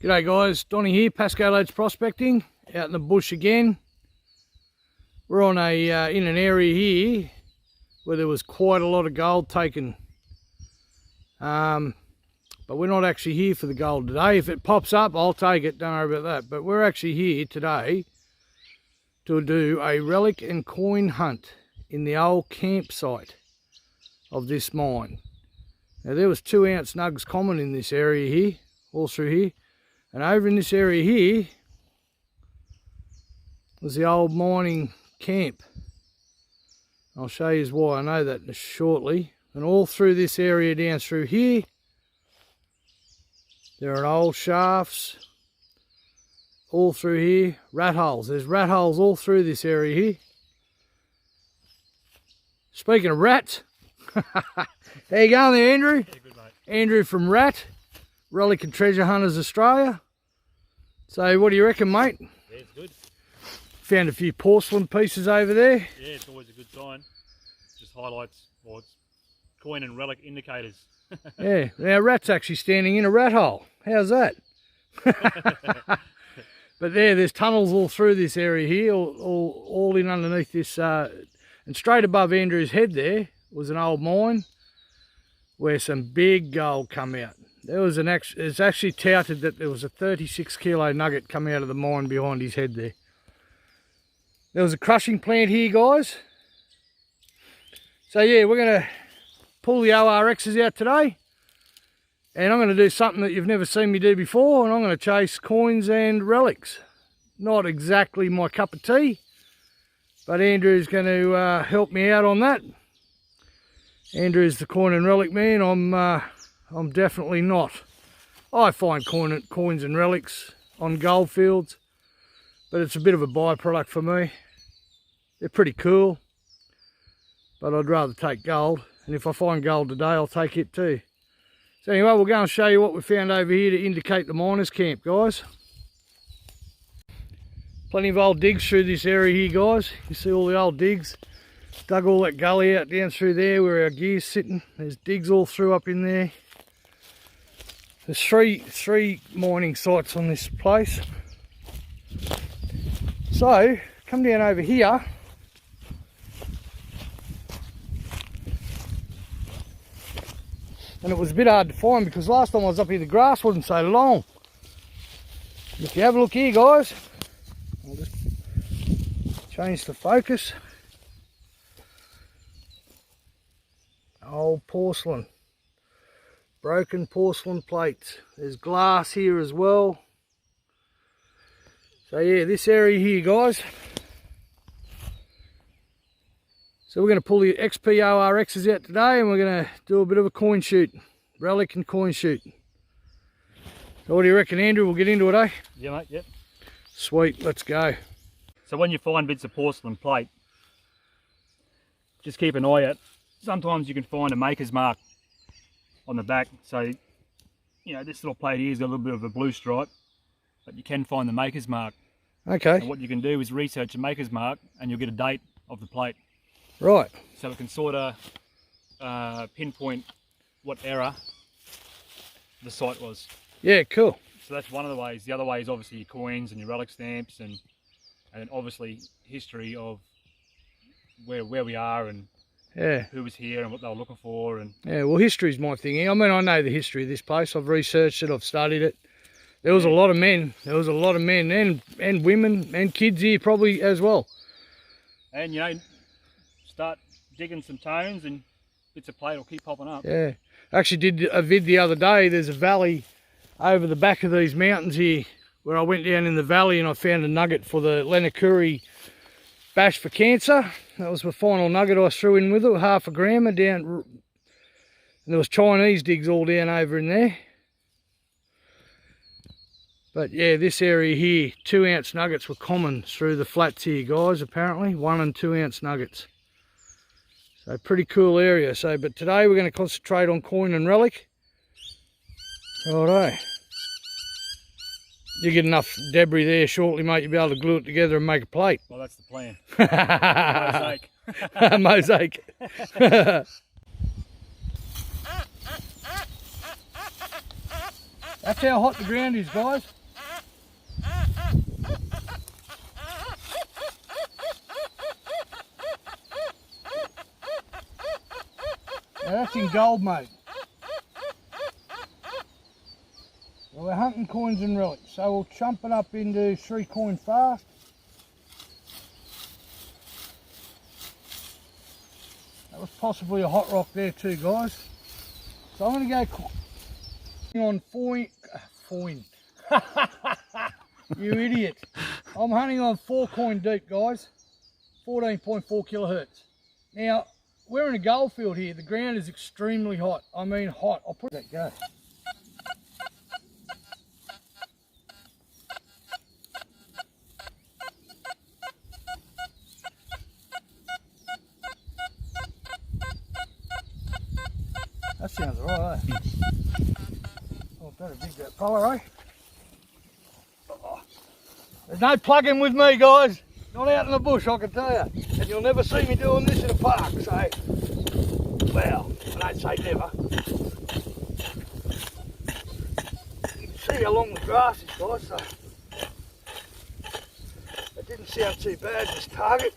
G'day guys, Donnie here, Pasco Loads Prospecting, out in the bush again. We're on in an area here where there was quite a lot of gold taken. But we're not actually here for the gold today. If it pops up, I'll take it, don't worry about that. But we're actually here today to do a relic and coin hunt in the old campsite of this mine. Now there was 2 ounce nugs common in this area here, all through here. And over in this area here was the old mining camp. I'll show you why I know that shortly. And all through this area down through here, there are old shafts. All through here, rat holes. There's rat holes all through this area here. Speaking of rats, how you going there, Andrew? Yeah, good, mate. Andrew from Relic&Treasure Hunters Australia. So what do you reckon, mate? Yeah, it's good. Found a few porcelain pieces over there. Yeah, it's always a good sign. Just highlights, or it's coin and relic indicators. Yeah, now rat's actually standing in a rat hole. How's that? But there's tunnels all through this area here, all in underneath this, and straight above Andrew's head there was an old mine where some big gold come out. There was it's actually touted that there was a 36 kilo nugget come out of the mine behind his head there. There was a crushing plant here, guys. So yeah, we're going to pull the ORXs out today. And I'm going to do something that you've never seen me do before. And I'm going to chase coins and relics. Not exactly my cup of tea. But Andrew's going to help me out on that. Andrew's the coin and relic man. I'm definitely not. I find coins and relics on gold fields, but it's a bit of a byproduct for me. They're pretty cool, but I'd rather take gold. And if I find gold today, I'll take it too. So anyway, we'll go and show you what we found over here to indicate the miners' camp, guys. Plenty of old digs through this area here, guys. You see all the old digs. Dug all that gully out down through there where our gear's sitting. There's digs all through up in there. There's three mining sites on this place. So, come down over here. And it was a bit hard to find because last time I was up here the grass wasn't so long. If you have a look here, guys, I'll just change the focus. Old porcelain. Broken porcelain plates. There's glass here as well. So yeah, this area here, guys. So we're going to pull the XP ORXs out today and we're going to do a bit of a coin shoot. Relic and coin shoot. So what do you reckon, Andrew? We'll get into it, eh? Yeah, mate, yep. Sweet, let's go. So when you find bits of porcelain plate, just keep an eye out. Sometimes you can find a maker's mark on the back. So, you know, this little plate here has got a little bit of a blue stripe, but you can find the maker's mark. Okay. And what you can do is research a maker's mark and you'll get a date of the plate. Right. So it can sort of pinpoint what era the site was. Yeah, cool. So that's one of the ways. The other way is obviously your coins and your relic stamps and obviously history of where we are and yeah, who was here and what they were looking for. And yeah, well, history's my thing. I mean, I know the history of this place. I've researched it. I've studied it. There was a lot of men. There was a lot of men and women and kids here probably as well. And you know, start digging some tones and bits of plate will keep popping up. Yeah, actually did a vid the other day. There's a valley over the back of these mountains here where I went down in the valley and I found a nugget for the Lenakuri bash for cancer. That was the final nugget I threw in with it, 1/2 gram down. And there was Chinese digs all down over in there. But yeah, this area here, 2 ounce nuggets were common through the flats here, guys, apparently. 1 and 2 ounce nuggets. So pretty cool area. So, but today we're going to concentrate on coin and relic. Righto. You get enough debris there shortly, mate, you'll be able to glue it together and make a plate. Well, that's the plan. Mosaic. Mosaic. That's how hot the ground is, guys. Now that's in gold mode. Well, we're hunting coins and relics, so we'll chump it up into 3 coin fast. That was possibly a hot rock there too, guys. So I'm going to go on foin. You idiot. I'm hunting on 4 coin deep, guys. 14.4 kilohertz. Now, we're in a gold field here. The ground is extremely hot. I mean hot. I'll put that go. That sounds alright, eh? Oh, better dig that fella, eh? Oh. There's no plugging with me, guys. Not out in the bush, I can tell you. And you'll never see me doing this in a park, so... Well, I don't say never. You can see how long the grass is, guys, so... It didn't sound too bad, this target.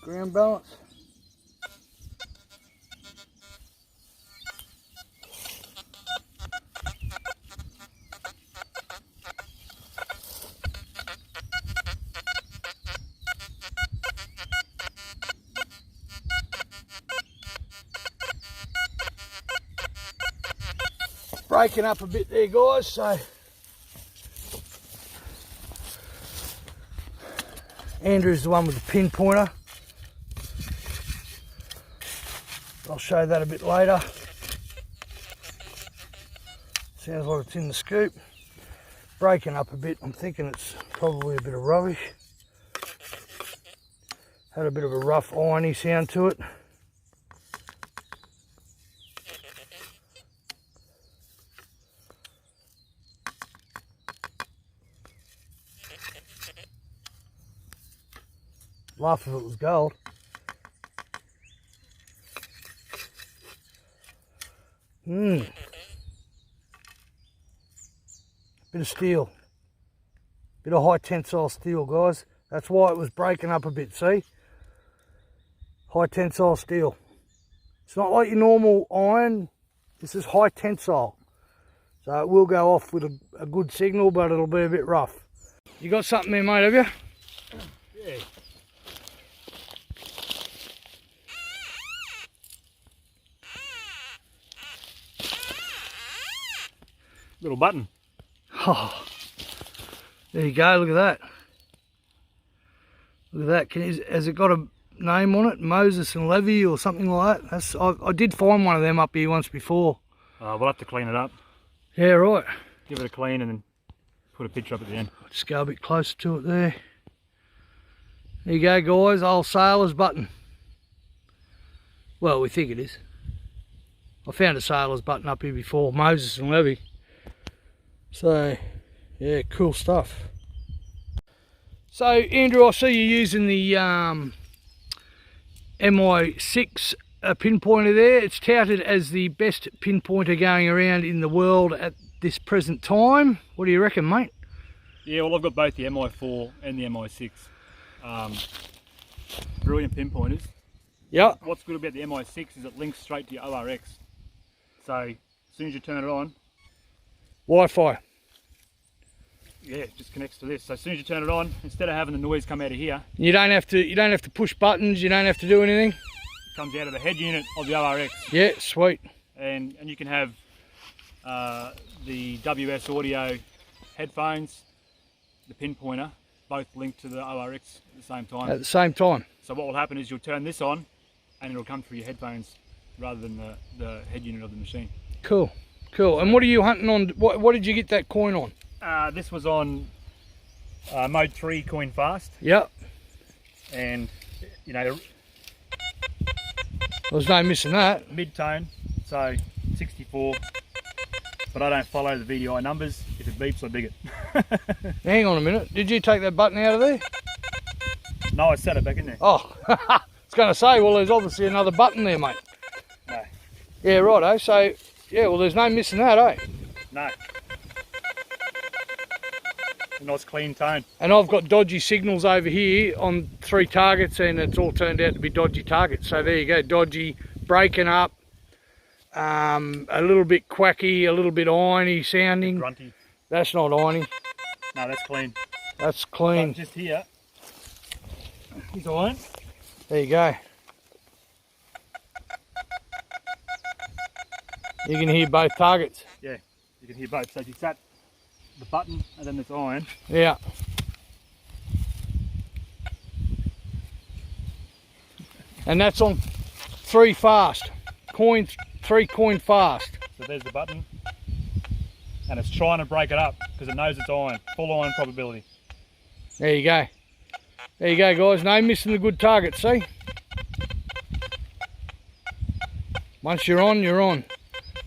Ground balance. Breaking up a bit there, guys, so Andrew's the one with the pinpointer. I'll show you that a bit later. Sounds like it's in the scoop. Breaking up a bit, I'm thinking it's probably a bit of rubbish. Had a bit of a rough irony sound to it. Laugh if it was gold. Bit of steel. Bit of high tensile steel, guys. That's why it was breaking up a bit, see? High tensile steel. It's not like your normal iron. This is high tensile. So it will go off with a good signal, but it'll be a bit rough. You got something there, mate, have you? Yeah. Little button. Oh, there you go, look at that. Look at that. Has it got a name on it? Moses and Levy or something like that? I did find one of them up here once before. We'll have to clean it up. Yeah, right. Give it a clean and then put a picture up at the end. I'll just go a bit closer to it there. There you go, guys, old sailor's button. Well, we think it is. I found a sailor's button up here before, Moses and Levy. So, yeah, cool stuff. So, Andrew, I see you using the MI6 pinpointer there. It's touted as the best pinpointer going around in the world at this present time. What do you reckon, mate? Yeah, well, I've got both the MI4 and the MI6. Brilliant pinpointers. Yeah. What's good about the MI6 is it links straight to your ORX. So, as soon as you turn it on, Wi-Fi. Yeah, it just connects to this. So as soon as you turn it on, instead of having the noise come out of here, you don't have to push buttons. You don't have to do anything. It comes out of the head unit of the ORX. Yeah, sweet. And you can have the WS audio headphones, the pinpointer, both linked to the ORX at the same time. At the same time. So what will happen is you'll turn this on, and it'll come through your headphones rather than the head unit of the machine. Cool. Cool. And what are you hunting on? What did you get that coin on? This was on mode 3 coin fast. Yep. And, you know, there's no missing that. Mid-tone, so 64. But I don't follow the VDI numbers. If it beeps, I dig it. Hang on a minute. Did you take that button out of there? No, I set it back in there. Oh, was going to say, well, there's obviously another button there, mate. No. Yeah, righto. So, yeah, well, there's no missing that, eh? No. A nice clean tone. And I've got dodgy signals over here on 3 targets, and it's all turned out to be dodgy targets. So there you go, dodgy, breaking up, a little bit quacky, a little bit irony sounding. Grunty. That's not irony. No, that's clean. That's clean. But just here, he's iron. There you go. You can hear both targets. Yeah, you can hear both. So if you sat the button and then this iron. Yeah. And that's on 3 fast. 3 coin fast. So there's the button. And it's trying to break it up because it knows it's iron. Full iron probability. There you go. There you go, guys. No missing the good target, see? Once you're on, you're on.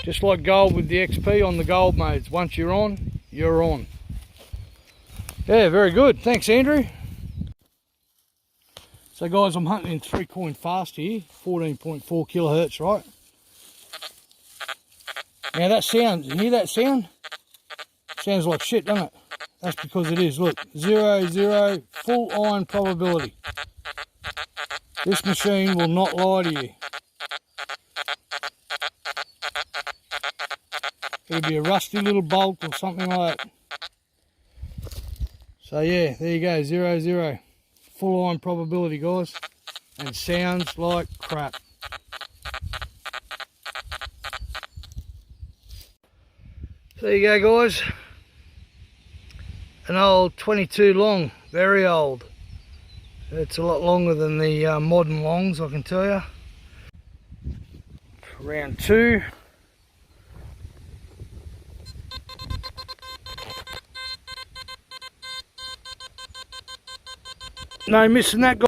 Just like gold with the XP on the gold modes. Once you're on, you're on. Yeah, very good. Thanks, Andrew. So, guys, I'm hunting in 3 coin fast here. 14.4 kilohertz, right? Now that sound, you hear that sound? Sounds like shit, doesn't it? That's because it is. Look, 0, 0, full iron probability. This machine will not lie to you. It'll be a rusty little bolt or something like that. So yeah, there you go, 0, 0. Full iron probability, guys. And sounds like crap. There you go, guys. An old 22 long, very old. It's a lot longer than the modern longs, I can tell you. Round 2. No missing that, guys.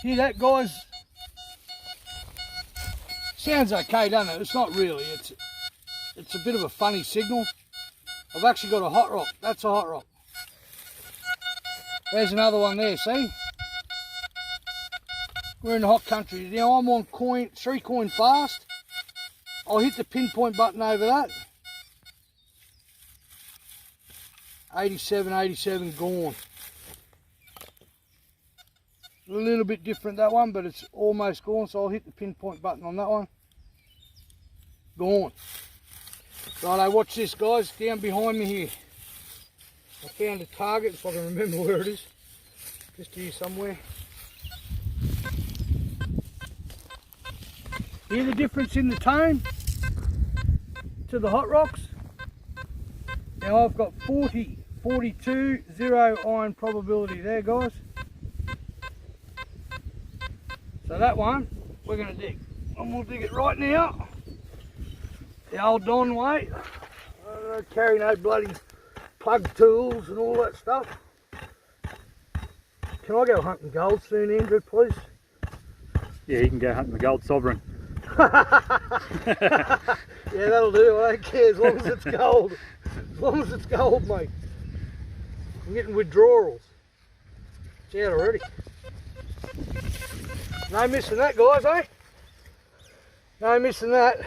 Hear that, guys? Sounds okay, doesn't it? It's not really. It's a bit of a funny signal. I've actually got a hot rock. That's a hot rock. There's another one there, see? We're in the hot country. Now I'm on 3 coin fast. I'll hit the pinpoint button over that. 87, 87, gone. A little bit different, that one, but it's almost gone, so I'll hit the pinpoint button on that one. Gone. Righto, watch this, guys, down behind me here. I found a target, if I can remember where it is. Just here somewhere. Hear the difference in the tone to the hot rocks? Now I've got 40, 42, 0 iron probability there, guys. So that one, we're going to dig. I'm going to dig it right now. The old Don way. I don't carry no bloody plug tools and all that stuff. Can I go hunting gold soon, Andrew, please? Yeah, you can go hunting the gold sovereign. Yeah, that'll do. I don't care as long as it's gold. As long as it's gold, mate. I'm getting withdrawals. It's out already. No missing that, guys, eh? No missing that.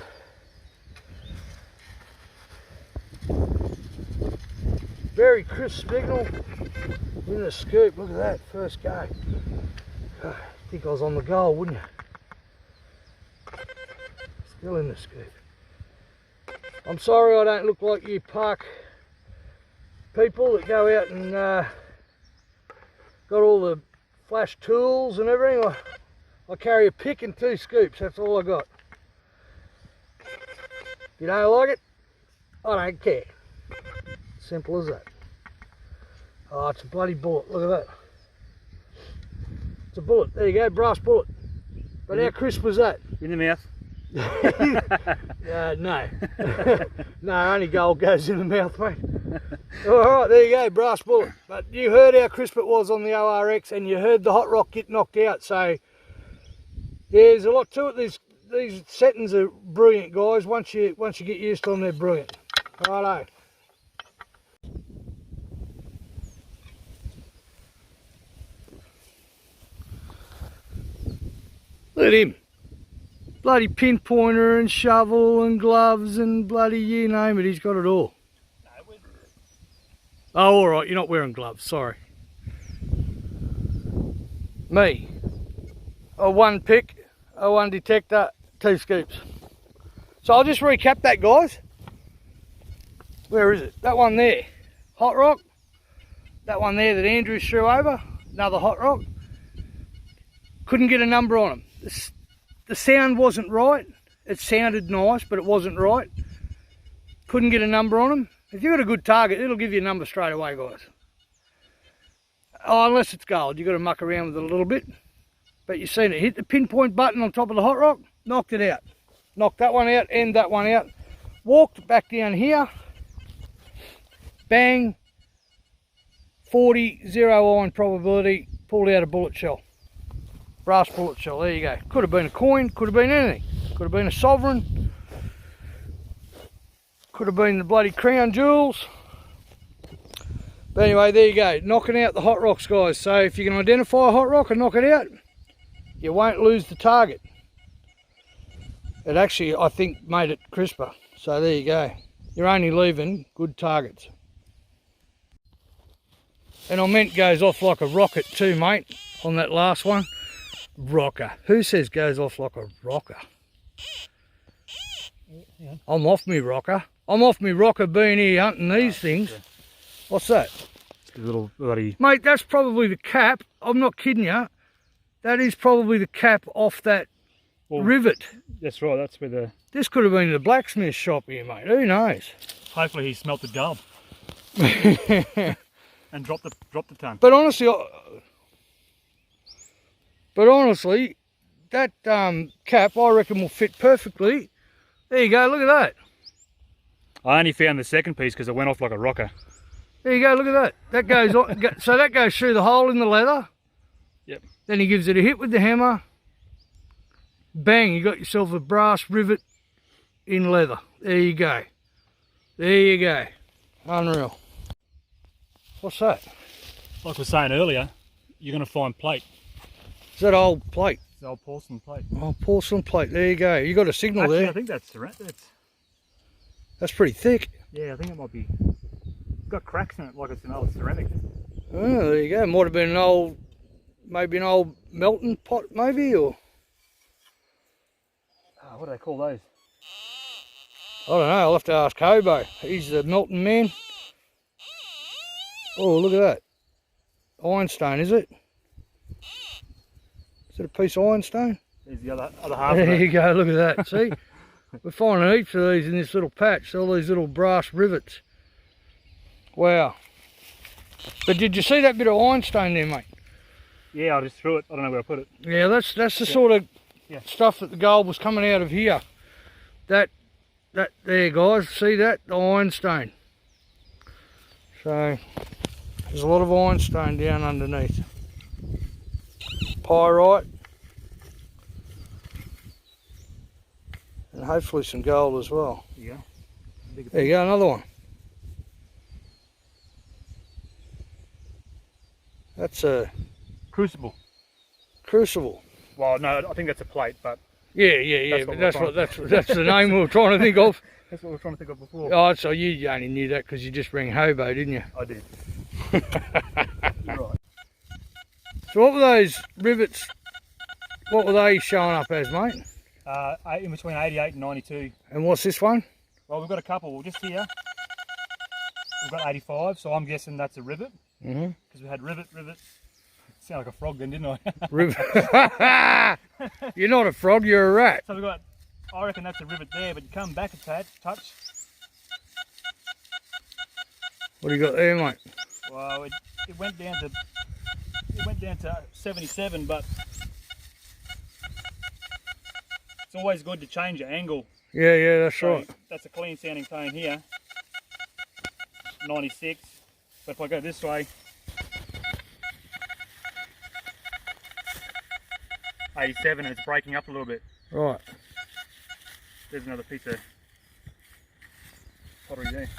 Very crisp signal in the scoop. Look at that, first go. I think I was on the goal, wouldn't you? Still in the scoop. I'm sorry I don't look like you park people that go out and got all the flash tools and everything. I carry a pick and 2 scoops, that's all I got. If you don't like it, I don't care. Simple as that. Oh, it's a bloody bullet, look at that. It's a bullet, there you go, brass bullet. But how crisp was that? In the mouth? No. No, only gold goes in the mouth, mate. Alright, there you go, brass bullet. But you heard how crisp it was on the ORX and you heard the hot rock get knocked out, so yeah, there's a lot to it. These settings are brilliant, guys. Once you get used to them, they're brilliant. Righto. at him. Bloody pinpointer and shovel and gloves and bloody you name it, he's got it all. Oh, alright, you're not wearing gloves, sorry. Me. A 1 pick, a 1 detector, 2 scoops. So I'll just recap that, guys. Where is it? That one there, hot rock. That one there that Andrew threw over, another hot rock. Couldn't get a number on them. The sound wasn't right. It sounded nice, but it wasn't right. Couldn't get a number on them. If you've got a good target, it'll give you a number straight away, guys. Oh, unless it's gold, you've got to muck around with it a little bit. But you've seen it, hit the pinpoint button on top of the hot rock, knocked it out. Knocked that one out and that one out. Walked back down here. Bang. 40, 0 iron probability, pulled out a bullet shell. Brass bullet shell, there you go. Could have been a coin, could have been anything. Could have been a sovereign. Could have been the bloody crown jewels. But anyway, there you go. Knocking out the hot rocks, guys. So if you can identify a hot rock and knock it out, you won't lose the target. It actually, I think, made it crisper. So there you go. You're only leaving good targets. And I meant goes off like a rocket too, mate, on that last one. Rocker. Who says goes off like a rocker? Yeah. I'm off me rocker. I'm off me rocker being here hunting these things. Yeah. What's that? A little bloody... Mate, that's probably the cap. I'm not kidding you. That is probably the cap off that rivet. That's right, that's where the... This could have been the blacksmith shop here, mate. Who knows? Hopefully he smelt the dub. And drop the ton. But honestly, that cap I reckon will fit perfectly. There you go, look at that. I only found the second piece because it went off like a rocker. There you go, look at that. That goes on, so that goes through the hole in the leather. Yep. Then he gives it a hit with the hammer. Bang, you got yourself a brass rivet in leather. There you go. There you go. Unreal. What's that? Like we were saying earlier, you're going to find plate. Is that old plate? It's old porcelain plate. Oh, porcelain plate. There you go. You got a signal actually, there. I think that's ceramic. That's pretty thick. Yeah, I think it might be. It's got cracks in it like it's an old ceramic. Oh, there you go. Might have been an old, maybe an old melting pot, maybe, or... Oh, what do they call those? I don't know. I'll have to ask Hobo. He's the melting man. Oh, look at that. Ironstone, is it? Is it a piece of ironstone? There's the other half. There you go, look at that. See? We're finding heaps of these in this little patch, all these little brass rivets. Wow. But did you see that bit of ironstone there, mate? Yeah, I just threw it. I don't know where I put it. Yeah, that's the sort of stuff that the gold was coming out of here. That there, guys, see that? The ironstone. So, there's a lot of ironstone down underneath. Pyrite. And hopefully some gold as well. Yeah. There you go, another one. That's a... Crucible. Crucible. Well, no, I think that's a plate, but... Yeah, that's the name we were trying to think of. That's what we were trying to think of before. Oh, so you only knew that because you just rang Hobo, didn't you? I did. You're right. So what were those rivets, what were they showing up as, mate? In between 88 and 92. And what's this one? Well, we've got a couple just here. We've got 85, so I'm guessing that's a rivet. Because we had rivet. Sound like a frog then, didn't I? Rivet. You're not a frog, you're a rat. So we've got, I reckon that's a rivet there, but you come back a touch. What do you got there, mate? Well, it went down to 77, but it's always good to change your angle. Yeah, that's right. That's a clean sounding tone here. 96. But if I go this way, 87, and it's breaking up a little bit. Right. There's another piece of pottery there.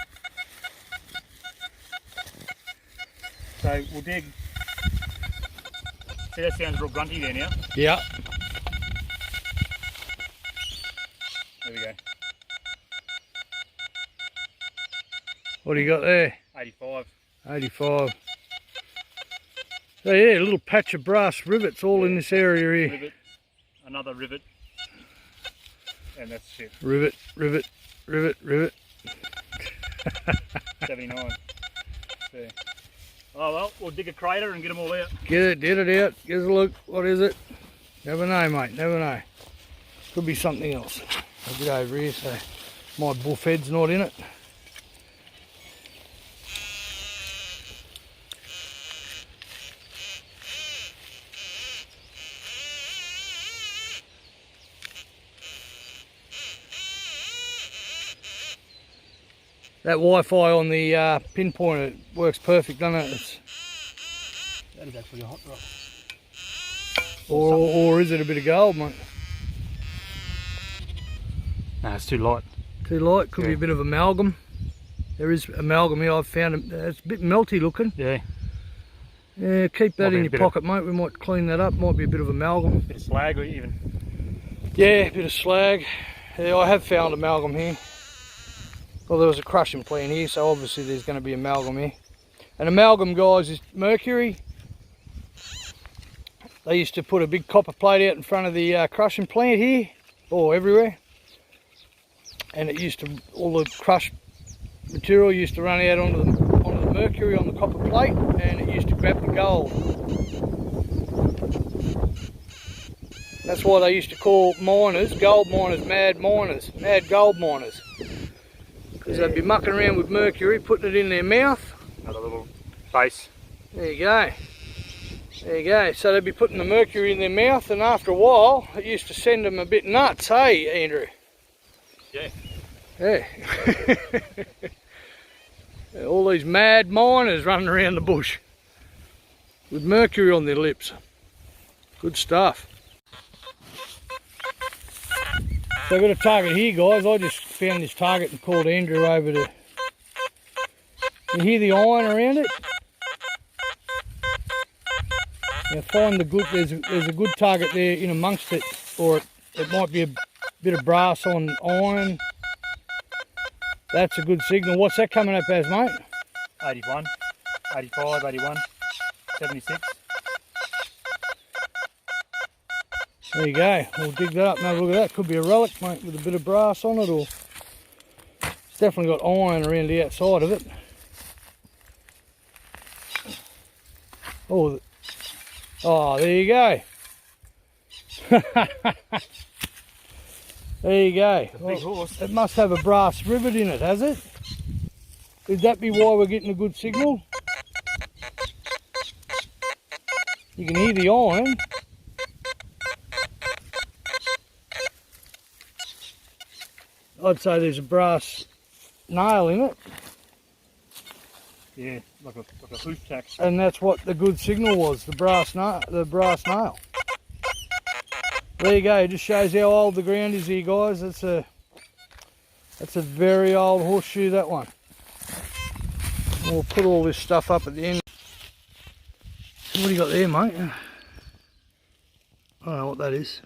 So we'll dig. See, that sounds real grunty there now. Yeah. There we go. What do you got there? 85. 85. So yeah, a little patch of brass rivets all in this area here. Rivet, another rivet, and that's it. Rivet, rivet, rivet, rivet. 79. So, oh well, we'll dig a crater and get them all out. Get it out. Give us a look. What is it? Never know, mate. Never know. Could be something else. I'll get over here so my buff head's not in it. That Wi-Fi on the pinpointer works perfect, doesn't it? That is actually a hot rock. Or is it a bit of gold, mate? No, it's too light. Too light, could be a bit of amalgam. There is amalgam here, I've found it. It's a bit melty looking. Yeah. Yeah, keep that in your pocket, mate. We might clean that up. Might be a bit of amalgam. Bit of slag even. Yeah, a bit of slag. Yeah, I have found amalgam here. Well, there was a crushing plant here, so obviously there's going to be amalgam here. And amalgam, guys, is mercury. They used to put a big copper plate out in front of the crushing plant here, or everywhere. And it used to, all the crushed material used to run out onto the mercury on the copper plate, and it used to grab the gold. That's why they used to call miners, gold miners, mad gold miners. Because they'd be mucking around with mercury, putting it in their mouth. Another little base. There you go. There you go. So they'd be putting the mercury in their mouth, and after a while, it used to send them a bit nuts, hey, Andrew? Yeah. Yeah. All these mad miners running around the bush with mercury on their lips. Good stuff. So I've got a target here, guys. I just found this target and called Andrew over to... You hear the iron around it? Now find the good... There's a good target there in amongst it, or it might be a bit of brass on iron. That's a good signal. What's that coming up as, mate? 81, 85, 81, 76. There you go. We'll dig that up and have a look at that. Could be a relic, mate, with a bit of brass on it, or it's definitely got iron around the outside of it. Oh, there you go. There you go. Big horse. It must have a brass rivet in it, has it? Could that be why we're getting a good signal? You can hear the iron. I'd say there's a brass nail in it. Yeah, like a hoof tack. And that's what the good signal was, the brass nail. There you go, it just shows how old the ground is here, guys. That's a very old horseshoe, that one. And we'll put all this stuff up at the end. What do you got there, mate? I don't know what that is.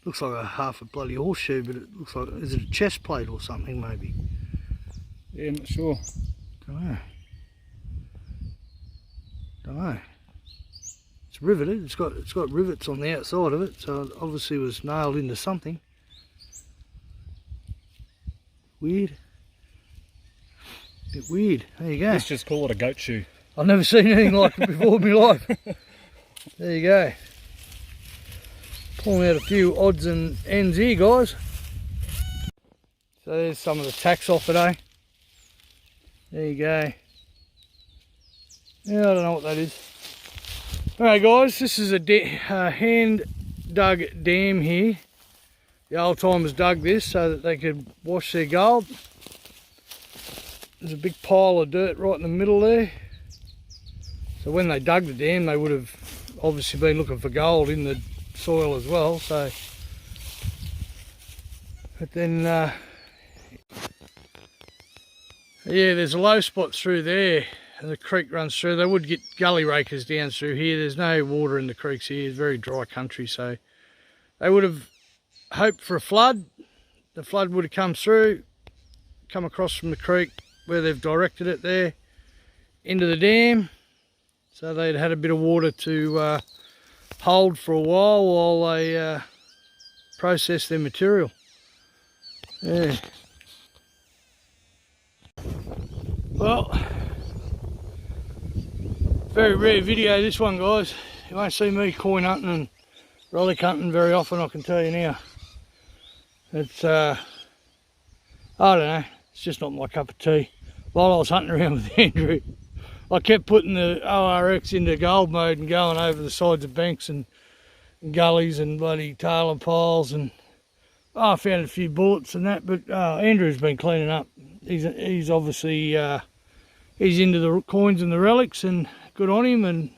Looks like a half a bloody horseshoe, but it looks like, is it a chest plate or something maybe? Yeah, I'm not sure. Don't know. It's riveted. It's got rivets on the outside of it, so it obviously was nailed into something. Weird. Bit weird. There you go. Let's just call it a goat shoe. I've never seen anything like it before in my life. There you go. Pulling out a few odds and ends here, guys. So there's some of the tacks off it, eh? There you go. Yeah, I don't know what that is. Alright guys, this is a hand dug dam here. The old timers dug this so that they could wash their gold. There's a big pile of dirt right in the middle there. So when they dug the dam, they would have obviously been looking for gold in the soil as well. So, but then, yeah, there's low spots through there. The creek runs through. They would get gully rakers down through here. There's no water in the creeks here. It's very dry country, so they would have hoped for a flood, the flood would have come through, come across from the creek where they've directed it there into the dam, so they'd had a bit of water to hold for a while they process their material. Yeah. Well, very rare video this one, guys. You won't see me coin hunting and relic hunting very often, I can tell you now. It's I don't know, it's just not my cup of tea. While I was hunting around with Andrew, I kept putting the ORX into gold mode and going over the sides of banks and gullies and bloody tail and piles, and I found a few bullets and that, but Andrew's been cleaning up. He's obviously he's into the coins and the relics, and good on him, and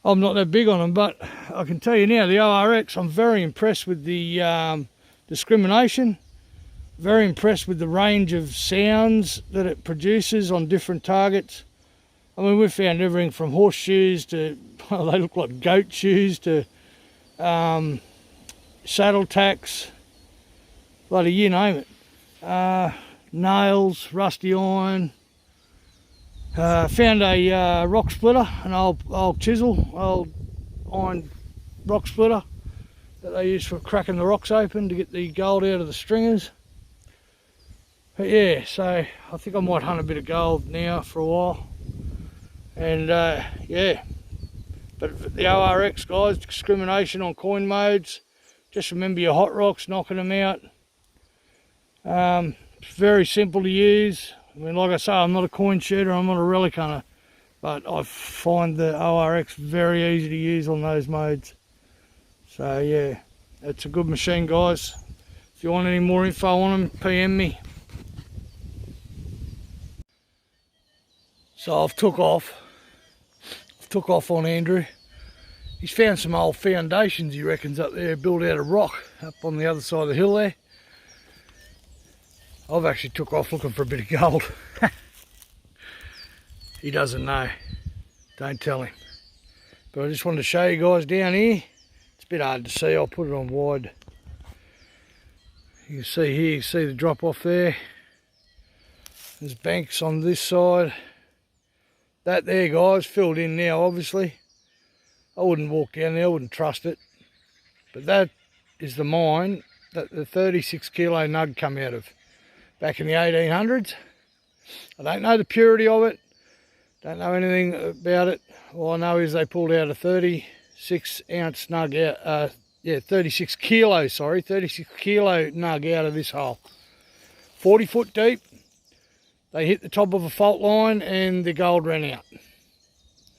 I'm not that big on them, but I can tell you now, the ORX, I'm very impressed with the discrimination, very impressed with the range of sounds that it produces on different targets. I mean, we've found everything from horseshoes to, well, they look like goat shoes, to saddle tacks, bloody you name it. Nails, rusty iron. Found a rock splitter, an old chisel, old iron rock splitter that they use for cracking the rocks open to get the gold out of the stringers. But yeah, so I think I might hunt a bit of gold now for a while. And yeah, but the ORX, guys, discrimination on coin modes. Just remember your hot rocks, knocking them out. It's very simple to use. I mean, like I say, I'm not a coin shooter, I'm not a relic hunter, but I find the ORX very easy to use on those modes. So yeah, it's a good machine, guys. If you want any more info on them, PM me. So I've took off on Andrew. He's found some old foundations, he reckons, up there, built out of rock, up on the other side of the hill there. I've actually took off looking for a bit of gold. He doesn't know, don't tell him. But I just wanted to show you guys down here. It's a bit hard to see, I'll put it on wide. You can see here, you can see the drop off there. There's banks on this side. That there, guys, filled in now, obviously. I wouldn't walk down there, I wouldn't trust it. But that is the mine that the 36 kilo nug come out of back in the 1800s. I don't know the purity of it, don't know anything about it. All I know is they pulled out a 36 ounce nug out, 36 kilo nug out of this hole. 40 foot deep. They hit the top of a fault line and the gold ran out.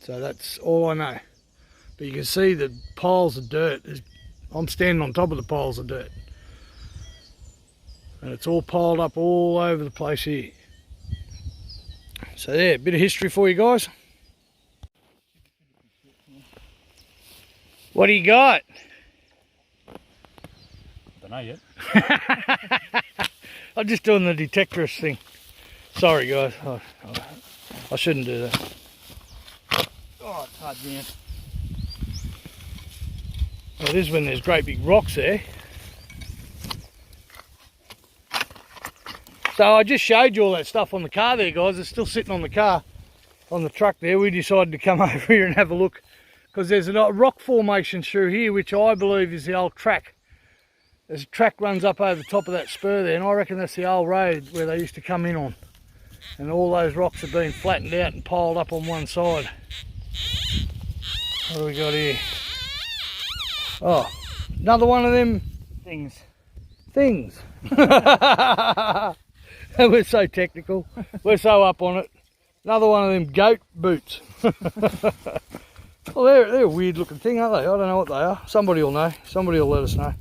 So that's all I know. But you can see the piles of dirt. I'm standing on top of the piles of dirt. And it's all piled up all over the place here. So yeah, a bit of history for you guys. What do you got? Don't know yet. I'm just doing the detectorist thing. Sorry guys, I shouldn't do that. Oh, it's hard down. Well, it is when there's great big rocks there. So I just showed you all that stuff on the car there, guys. It's still sitting on the car, on the truck there. We decided to come over here and have a look because there's a rock formation through here, which I believe is the old track. There's a track runs up over the top of that spur there, and I reckon that's the old road where they used to come in on. And all those rocks have been flattened out and piled up on one side. What do we got here? Oh, another one of them Things. We're so technical. We're so up on it. Another one of them goat boots. Well, they're a weird looking thing, aren't they? I don't know what they are. Somebody will know. Somebody will let us know.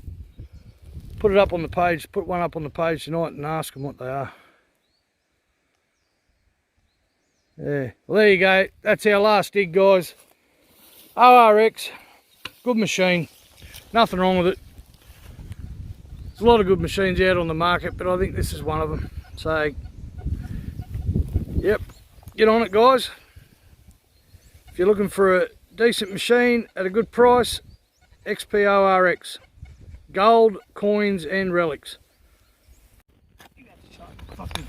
Put it up on the page. Put one up on the page tonight and ask them what they are. Yeah. Well, there you go. That's our last dig, guys. ORX. Good machine. Nothing wrong with it. There's a lot of good machines out on the market, but I think this is one of them. So, yep, get on it, guys. If you're looking for a decent machine at a good price, XP ORX. Gold, coins and relics.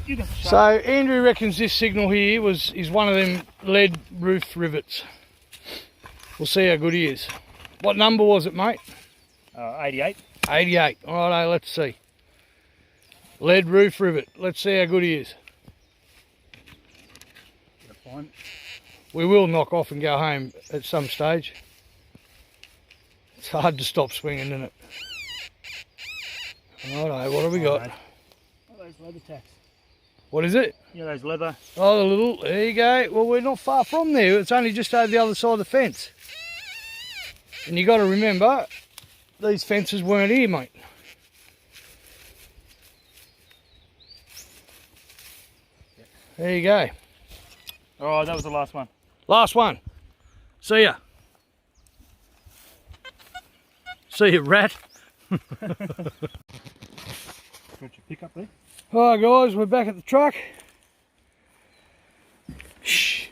You got the So sharp. Andrew reckons this signal here is one of them lead roof rivets. We'll see how good he is. What number was it, mate? 88. 88. Alright, let's see. Lead roof rivet. Let's see how good he is. Fine. We will knock off and go home at some stage. It's hard to stop swinging, isn't it? Righto, what have we got? Oh, those leather tacks. What is it? Yeah, those leather. Oh, the little, there you go. Well, we're not far from there. It's only just over the other side of the fence. And you got to remember, these fences weren't here, mate. There you go. Oh, that was the last one. Last one. See ya. See ya, rat. Got your pickup there? Alright guys, we're back at the truck. Shh.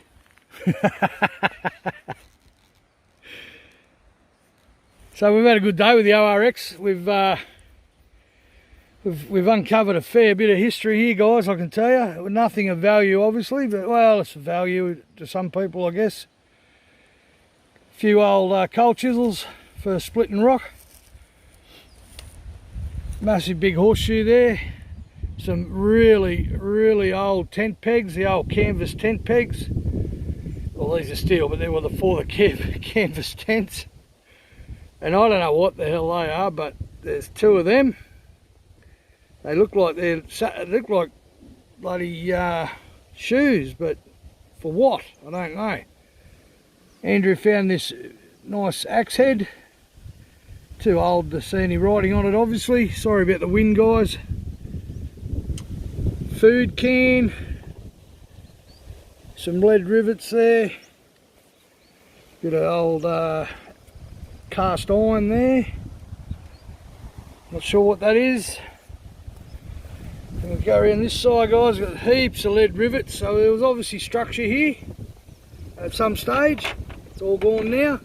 So we've had a good day with the ORX. We've uncovered a fair bit of history here, guys, I can tell you. Nothing of value, obviously, but, well, it's of value to some people, I guess. A few old coal chisels for splitting rock. Massive big horseshoe there. Some really, really old tent pegs, the old canvas tent pegs. Well, these are steel, but they were for the canvas tents. And I don't know what the hell they are, but there's two of them. They look like bloody shoes, but for what? I don't know. Andrew found this nice axe head. Too old to see any writing on it, obviously. Sorry about the wind, guys. Food can. Some lead rivets there. Bit of old cast iron there. Not sure what that is. We'll go around this side, guys. Got heaps of lead rivets, so there was obviously structure here at some stage. It's all gone now.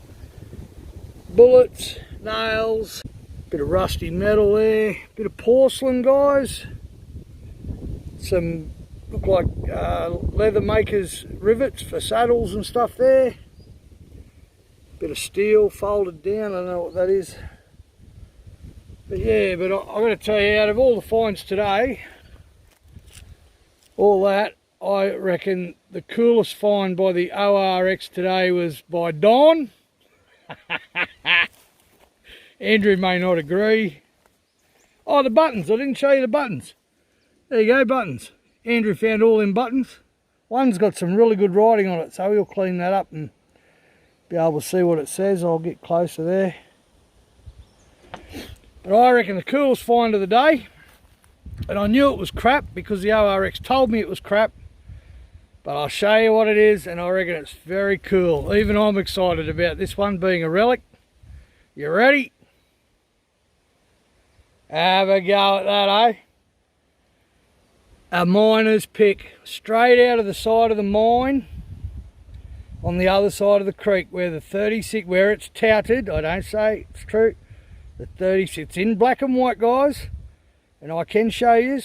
Bullets, nails, bit of rusty metal there, bit of porcelain, guys. Some look like leather makers rivets for saddles and stuff there. Bit of steel folded down, I don't know what that is. But yeah, but I've got to tell you, out of all the finds today, all that, I reckon the coolest find by the ORX today was by Don. Andrew may not agree. Oh, the buttons, I didn't show you the buttons. There you go, buttons. Andrew found all them buttons. One's got some really good writing on it, so we'll clean that up and be able to see what it says. I'll get closer there. But I reckon the coolest find of the day, and I knew it was crap because the ORX told me it was crap, but I'll show you what it is, and I reckon it's very cool. Even I'm excited about this one being a relic. You ready? Have a go at that, eh? A miner's pick, straight out of the side of the mine on the other side of the creek where the 36, where it's touted, I don't say it's true, the 36, it's in black and white, guys, and I can show you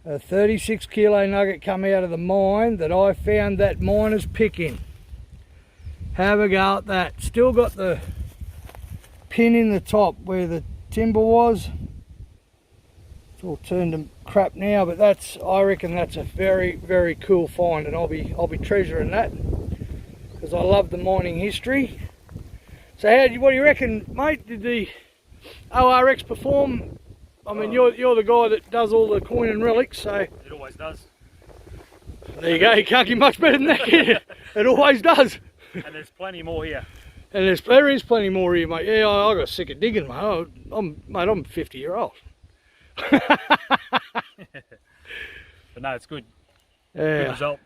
a 36 kilo nugget come out of the mine that I found that miner's pick in. Have a go at that. Still got the pin in the top where the timber was. It's all turned to crap now, but that's, I reckon that's a very, very cool find, and I'll be treasuring that because I love the mining history. So what do you reckon, mate? Did the ORX perform? I mean, you're the guy that does all the coin and relics, so It always does. there you go. You can't get much better than that, can you? It always does. And there's plenty more here. And there is plenty more here, mate. Yeah, I got sick of digging, mate. I'm 50 year old. But no, it's good. Yeah. Good result.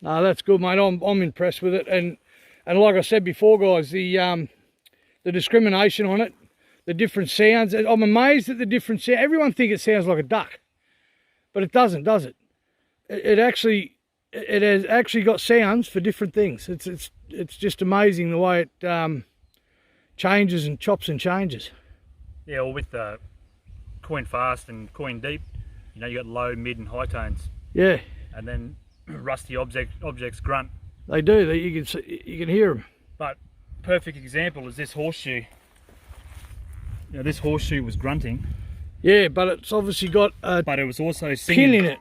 No, that's good, mate. I'm impressed with it, and like I said before, guys, the discrimination on it, the different sounds. I'm amazed at the different sound. Everyone thinks it sounds like a duck, but it doesn't, does it? It has actually got sounds for different things. It's just amazing the way it changes and chops and changes. Yeah, well, with coin fast and coin deep, You know, you got low, mid and high tones. Yeah. And then rusty objects grunt. They do, you can hear them. But perfect example is this horseshoe. You know, this horseshoe was grunting. Yeah, but it's obviously got a but it was also singing. pin in it.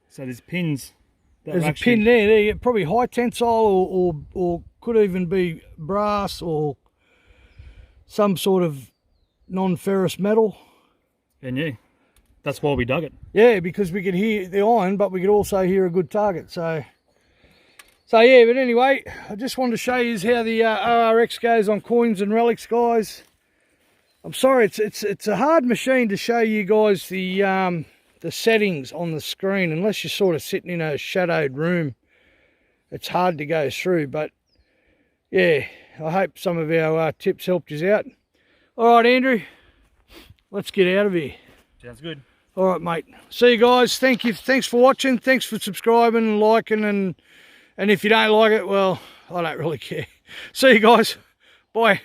So there's pins. There's a pin there, probably high tensile or could even be brass or some sort of non-ferrous metal. And yeah, that's why we dug it. Yeah, because we could hear the iron, but we could also hear a good target. So yeah, but anyway, I just wanted to show you how the ORX goes on coins and relics, guys. I'm sorry, it's a hard machine to show you guys the settings on the screen unless you're sort of sitting in a shadowed room. It's hard to go through, but yeah, I hope some of our tips helped you out. All right, Andrew, let's get out of here. Sounds good. All right, mate. See you guys. Thank you. Thanks for watching. Thanks for subscribing and liking, and if you don't like it, well, I don't really care. See you guys. Bye.